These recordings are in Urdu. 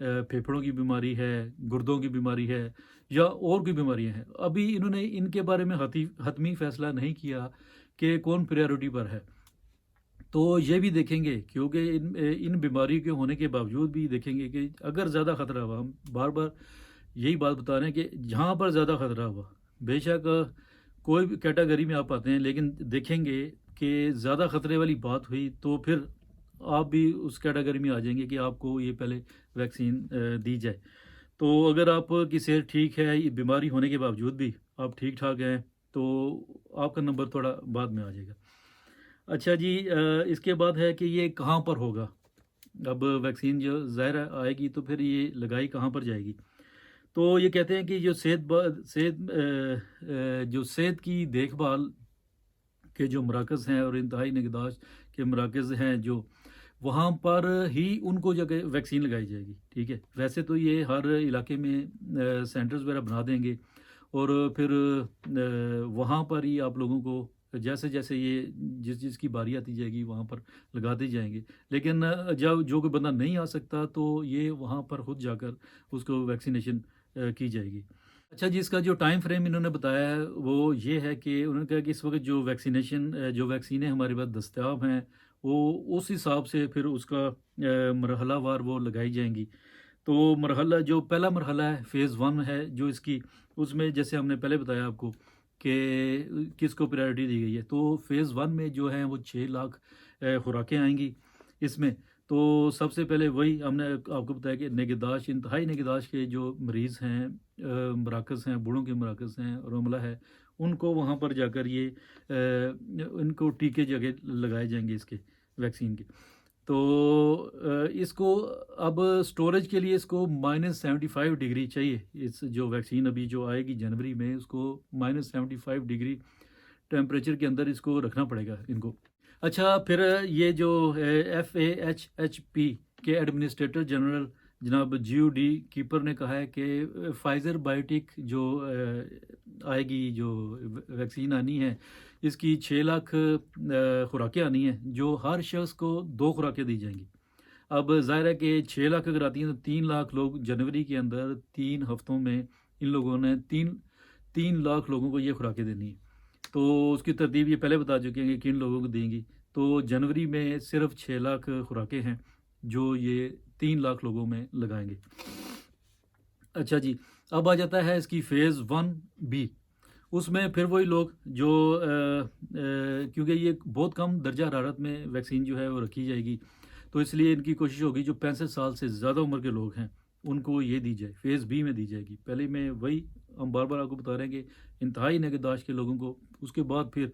پھیپھڑوں کی بیماری ہے، گردوں کی بیماری ہے یا اور کوئی بیماریاں ہیں، ابھی انہوں نے ان کے بارے میں حتمی فیصلہ نہیں کیا کہ کون پریارٹی پر ہے۔ تو یہ بھی دیکھیں گے، کیونکہ ان بیماری کے ہونے کے باوجود بھی دیکھیں گے کہ اگر زیادہ خطرہ ہوا، ہم بار بار یہی بات بتا رہے ہیں کہ جہاں پر زیادہ خطرہ ہوا، بے شک کوئی بھی کیٹیگری میں آپ آتے ہیں، لیکن دیکھیں گے کہ زیادہ خطرے والی بات ہوئی تو پھر آپ بھی اس کیٹیگری میں آ جائیں گے کہ آپ کو یہ پہلے ویکسین دی جائے۔ تو اگر آپ کی صحت ٹھیک ہے، یہ بیماری ہونے کے باوجود بھی آپ ٹھیک ٹھاک ہیں، تو آپ کا نمبر تھوڑا بعد میں آ جائے گا۔ اچھا جی، اس کے بعد ہے کہ یہ کہاں پر ہوگا؟ اب ویکسین جو ظاہر ہے آئے گی تو پھر یہ لگائی کہاں پر جائے گی؟ تو یہ کہتے ہیں کہ جو جو صحت کی دیکھ بھال کے جو مراکز ہیں اور انتہائی نگہداشت کے مراکز ہیں، جو وہاں پر ہی ان کو جگہ ویکسین لگائی جائے گی، ٹھیک ہے۔ ویسے تو یہ ہر علاقے میں سینٹرز وغیرہ بنا دیں گے اور پھر وہاں پر ہی آپ لوگوں کو جیسے جیسے یہ جس کی باری آتی جائے گی وہاں پر لگاتے جائیں گے، لیکن جب جو کوئی بندہ نہیں آ سکتا تو یہ وہاں پر خود جا کر اس کو ویکسینیشن کی جائے گی۔ اچھا جی، اس کا جو ٹائم فریم انہوں نے بتایا ہے وہ یہ ہے کہ انہوں نے کہا کہ اس وقت جو جو ویکسینیں ہمارے پاس دستیاب ہیں وہ اس حساب سے پھر اس کا مرحلہ وار وہ لگائی جائیں گی۔ تو مرحلہ جو پہلا مرحلہ ہے فیز 1 ہے جو اس کی، اس میں جیسے ہم نے پہلے بتایا آپ کو کہ کس کو پریارٹی دی گئی ہے، تو فیز 1 میں جو ہیں وہ 6 لاکھ خوراکیں آئیں گی اس میں۔ تو سب سے پہلے وہی ہم نے آپ کو بتایا کہ نگہداشت، انتہائی نگہداشت کے جو مریض ہیں، مراکز ہیں، بوڑھوں کے مراکز ہیں اور عملہ ہے، ان کو وہاں پر جا کر یہ ان کو ٹیکے جگہ لگائے جائیں گے اس کے ویکسین کے۔ تو اس کو اب سٹوریج کے لیے اس کو -75 ڈگری چاہیے، اس جو ویکسین ابھی جو آئے گی جنوری میں، اس کو -75 ڈگری ٹیمپریچر کے اندر اس کو رکھنا پڑے گا ان کو۔ اچھا، پھر یہ جو FAHHP کے ایڈمنسٹریٹر جنرل جناب جیو ڈی کیپر نے کہا ہے کہ فائزر بائیوٹیک جو آئے گی، جو ویکسین آنی ہے، اس کی 6 لاکھ خوراکیں آنی ہیں، جو ہر شخص کو 2 خوراکیں دی جائیں گی۔ اب ظاہر ہے کہ 6 لاکھ اگر آتی ہیں تو 3 لاکھ لوگ جنوری کے اندر 3 ہفتوں میں ان لوگوں نے 3 لاکھ لوگوں کو یہ خوراکیں دینی ہیں۔ تو اس کی ترتیب یہ پہلے بتا چکے ہیں کہ کن لوگوں کو دیں گی۔ تو جنوری میں صرف 6 لاکھ خوراکیں ہیں جو یہ 3 لاکھ لوگوں میں لگائیں گے۔ اچھا جی، اب آ جاتا ہے اس کی فیز 1B۔ اس میں پھر وہی لوگ جو کیونکہ یہ بہت کم درجہ حرارت میں ویکسین جو ہے وہ رکھی جائے گی، تو اس لیے ان کی کوشش ہوگی جو 65 سال سے زیادہ عمر کے لوگ ہیں ان کو یہ دی جائے، فیز B میں دی جائے گی۔ پہلے میں وہی ہم بار بار آپ کو بتا رہے ہیں کہ انتہائی نگہداشت کے لوگوں کو، اس کے بعد پھر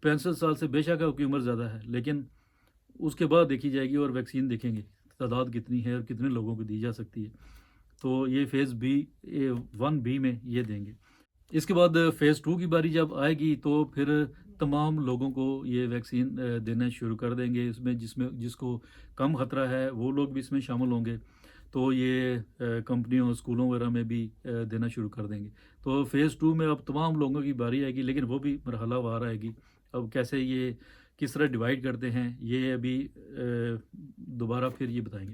65 سال سے، بے شک آپ کی عمر زیادہ ہے لیکن اس کے بعد دیکھی جائے گی اور ویکسین دیکھیں گے تعداد کتنی ہے اور کتنے لوگوں کو دی جا سکتی ہے۔ تو یہ فیز 1B میں یہ دیں گے۔ اس کے بعد فیز 2 کی باری جب آئے گی تو پھر تمام لوگوں کو یہ ویکسین دینا شروع کر دیں گے۔ اس میں جس کو کم خطرہ ہے وہ لوگ بھی اس میں شامل ہوں گے، تو یہ کمپنیوں، اسکولوں وغیرہ میں بھی دینا شروع کر دیں گے۔ تو فیز 2 میں اب تمام لوگوں کی باری آئے گی، لیکن وہ بھی مرحلہ وار آئے گی۔ اب کیسے یہ کس طرح ڈیوائڈ کرتے ہیں یہ ابھی دوبارہ پھر یہ بتائیں گے۔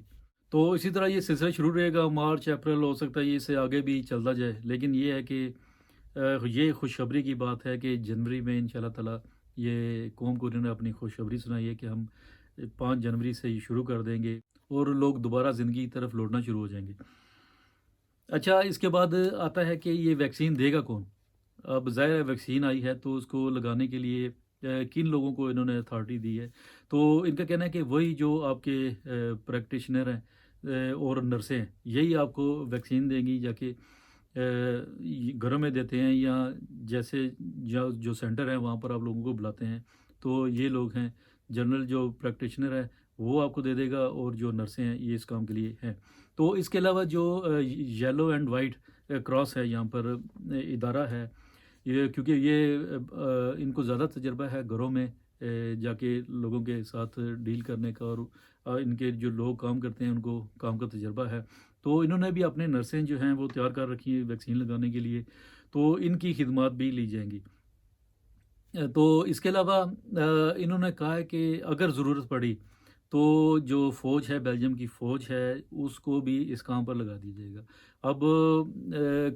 تو اسی طرح یہ سلسلہ شروع رہے گا، مارچ اپریل، ہو سکتا ہے یہ اس سے آگے بھی چلتا جائے، لیکن یہ ہے کہ یہ خوشخبری کی بات ہے کہ جنوری میں انشاءاللہ تعالیٰ یہ قوم کو انہوں نے اپنی خوشخبری سنائی ہے کہ ہم 5 جنوری سے یہ شروع کر دیں گے اور لوگ دوبارہ زندگی کی طرف لوٹنا شروع ہو جائیں گے۔ اچھا، اس کے بعد آتا ہے کہ یہ ویکسین دے گا کون؟ اب ظاہر ہے ویکسین آئی ہے تو اس کو لگانے کے لیے کن لوگوں کو انہوں نے اتھارٹی دی ہے؟ تو ان کا کہنا ہے کہ وہی جو آپ کے پریکٹیشنر ہیں اور نرسیں ہیں، یہی آپ کو ویکسین دیں گی، جا کے گھروں میں دیتے ہیں یا جیسے جو سینٹر ہیں وہاں پر آپ لوگوں کو بلاتے ہیں، تو یہ لوگ ہیں جنرل جو پریکٹیشنر ہے وہ آپ کو دے دے گا، اور جو نرسیں ہیں یہ اس کام کے لیے ہیں۔ تو اس کے علاوہ جو یلو اینڈ وائٹ کراس ہے یہاں پر ادارہ ہے، یہ کیونکہ یہ ان کو زیادہ تجربہ ہے گھروں میں جا کے لوگوں کے ساتھ ڈیل کرنے کا، اور ان کے جو لوگ کام کرتے ہیں ان کو کام کا تجربہ ہے، تو انہوں نے بھی اپنے نرسیں جو ہیں وہ تیار کر رکھی ہیں ویکسین لگانے کے لیے، تو ان کی خدمات بھی لی جائیں گی۔ تو اس کے علاوہ انہوں نے کہا ہے کہ اگر ضرورت پڑی تو جو فوج ہے بیلجیم کی فوج ہے اس کو بھی اس کام پر لگا دیا جائے گا۔ اب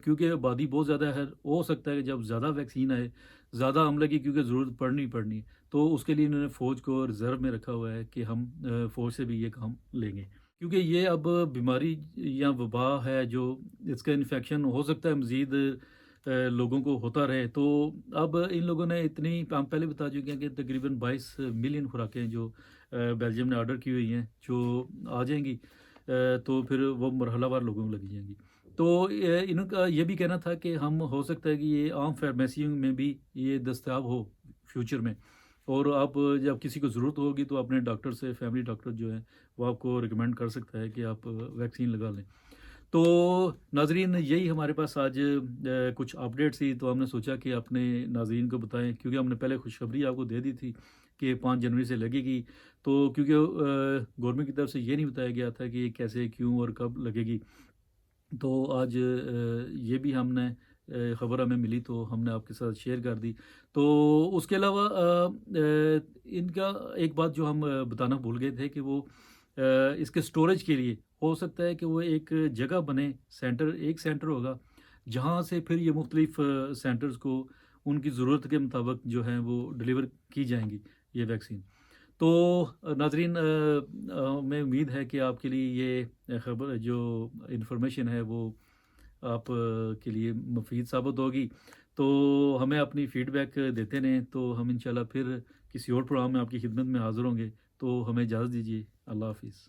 کیونکہ آبادی بہت زیادہ ہے، ہو سکتا ہے کہ جب زیادہ ویکسین آئے، زیادہ عملے کی کیونکہ ضرورت پڑنی تو اس کے لیے انہوں نے فوج کو ریزرو میں رکھا ہوا ہے کہ ہم فوج سے بھی یہ کام لیں گے، کیونکہ یہ اب بیماری یا وبا ہے جو اس کا انفیکشن ہو سکتا ہے مزید لوگوں کو ہوتا رہے۔ تو اب ان لوگوں نے اتنی، ہم پہلے بتا چکے ہیں کہ تقریباً 22 ملین خوراکیں جو بیلجیم نے آرڈر کی ہوئی ہیں جو آ جائیں گی، تو پھر وہ مرحلہ وار لوگوں کو لگی جائیں گی۔ تو ان کا یہ بھی کہنا تھا کہ ہم ہو سکتا ہے کہ یہ عام فارمیسیوں میں بھی یہ دستیاب ہو فیوچر میں، اور آپ جب کسی کو ضرورت ہوگی تو اپنے ڈاکٹر سے، فیملی ڈاکٹر جو ہے وہ آپ کو ریکمینڈ کر سکتا ہے کہ آپ ویکسین لگا لیں۔ تو ناظرین، یہی ہمارے پاس آج کچھ اپڈیٹس تھی، تو ہم نے سوچا کہ اپنے ناظرین کو بتائیں، کیونکہ ہم نے پہلے خوشخبری آپ کو دے دی تھی کہ 5 جنوری سے لگے گی، تو کیونکہ گورنمنٹ کی طرف سے یہ نہیں بتایا گیا تھا کہ یہ کیسے، کیوں اور کب لگے گی، تو آج یہ بھی ہم نے خبر ہمیں ملی تو ہم نے آپ کے ساتھ شیئر کر دی۔ تو اس کے علاوہ ان کا ایک بات جو ہم بتانا بھول گئے تھے کہ وہ اس کے سٹوریج کے لیے ہو سکتا ہے کہ وہ ایک جگہ بنے، سینٹر، ایک سینٹر ہوگا جہاں سے پھر یہ مختلف سینٹرز کو ان کی ضرورت کے مطابق جو ہیں وہ ڈلیور کی جائیں گی یہ ویکسین۔ تو ناظرین، میں امید ہے کہ آپ کے لیے یہ خبر، جو انفارمیشن ہے وہ آپ کے لیے مفید ثابت ہوگی۔ تو ہمیں اپنی فیڈ بیک دیتے رہیں، تو ہم انشاءاللہ پھر کسی اور پروگرام میں آپ کی خدمت میں حاضر ہوں گے۔ تو ہمیں اجازت دیجیے، اللہ حافظ۔